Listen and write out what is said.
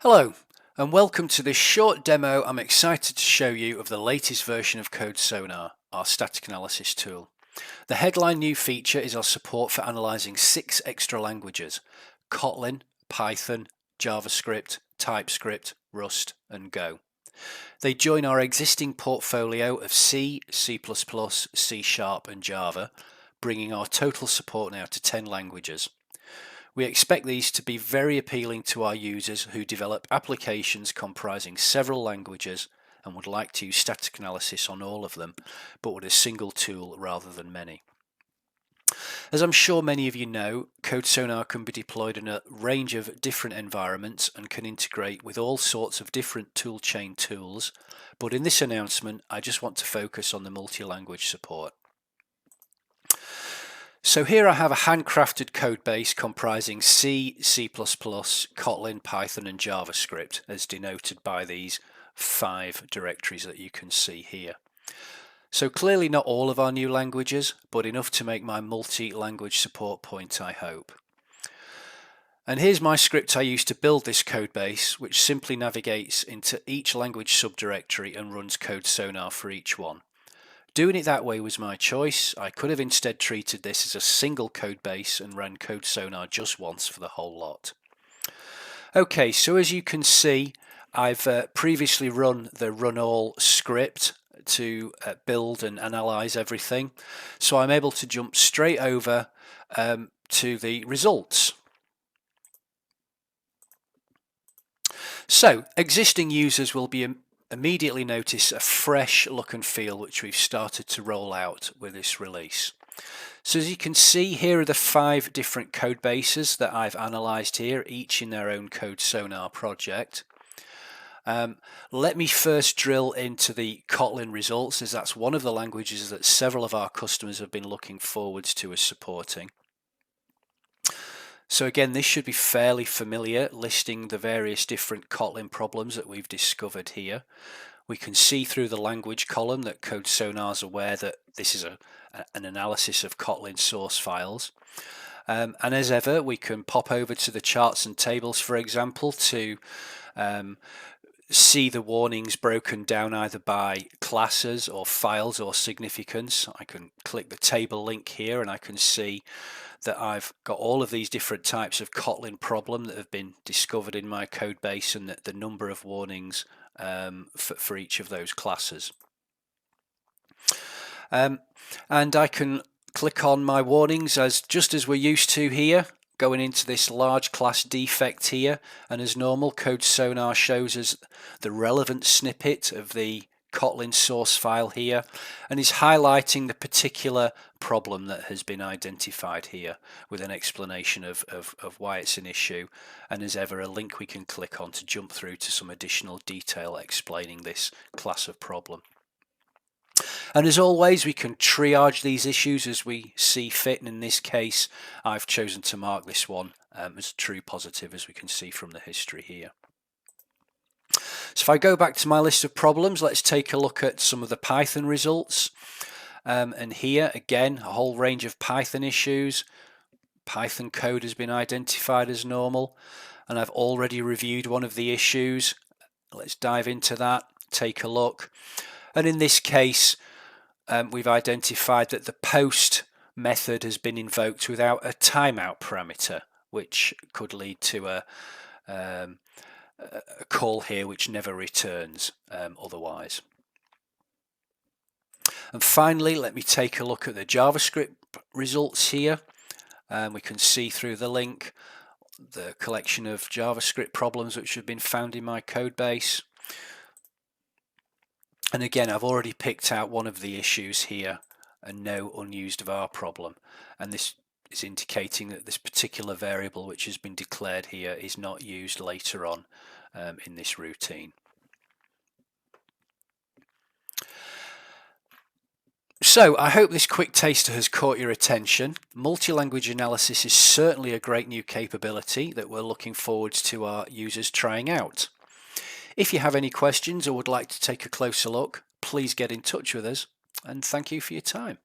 Hello and welcome to this short demo. I'm excited to show you of the latest version of CodeSonar, our static analysis tool. The headline new feature is our support for analysing 6 extra languages: Kotlin, Python, JavaScript, TypeScript, Rust and Go. They join our existing portfolio of C, C++, C# and Java, bringing our total support now to 10 languages. We expect these to be very appealing to our users who develop applications comprising several languages and would like to use static analysis on all of them, but with a single tool rather than many. As I'm sure many of you know, CodeSonar can be deployed in a range of different environments and can integrate with all sorts of different toolchain tools, but in this announcement I just want to focus on the multi-language support. So here I have a handcrafted code base comprising C, C++, Kotlin, Python and JavaScript, as denoted by these 5 directories that you can see here. So clearly not all of our new languages, but enough to make my multi-language support point, I hope. And here's my script I used to build this code base, which simply navigates into each language subdirectory and runs CodeSonar for each one. Doing it that way was my choice. I could have instead treated this as a single code base and ran CodeSonar just once for the whole lot. Okay, so as you can see, I've previously run the run all script to build and analyze everything. So I'm able to jump straight over to the results. So existing users will be immediately notice a fresh look and feel which we've started to roll out with this release. So as you can see, here are the 5 different code bases that I've analysed here, each in their own CodeSonar project. Let me first drill into the Kotlin results, as that's one of the languages that several of our customers have been looking forwards to us supporting. So again, this should be fairly familiar, listing the various different Kotlin problems that we've discovered here. We can see through the language column that CodeSonar is aware that this is an analysis of Kotlin source files. And as ever, we can pop over to the charts and tables, for example, to see the warnings broken down either by classes or files or significance. I can click the table link here and I can see that I've got all of these different types of Kotlin problem that have been discovered in my code base and the number of warnings for each of those classes. And I can click on my warnings just as we're used to here, going into this large class defect here, and as normal, CodeSonar shows us the relevant snippet of the Kotlin source file here and is highlighting the particular problem that has been identified here with an explanation of why it's an issue, and as ever a link we can click on to jump through to some additional detail explaining this class of problem. And as always, we can triage these issues as we see fit, and in this case I've chosen to mark this one as true positive, as we can see from the history here. So if I go back to my list of problems, let's take a look at some of the Python results. And here again, a whole range of Python issues. Python code has been identified as normal, and I've already reviewed one of the issues. Let's dive into that, take a look. And in this case, we've identified that the post method has been invoked without a timeout parameter, which could lead to a call here which never returns otherwise. And finally, let me take a look at the JavaScript results here. We can see through the link the collection of JavaScript problems which have been found in my code base. And again, I've already picked out one of the issues here, a no unused var problem, and this is indicating that this particular variable which has been declared here is not used later on in this routine. So I hope this quick taster has caught your attention. Multi-language analysis is certainly a great new capability that we're looking forward to our users trying out. If you have any questions or would like to take a closer look, please get in touch with us, and thank you for your time.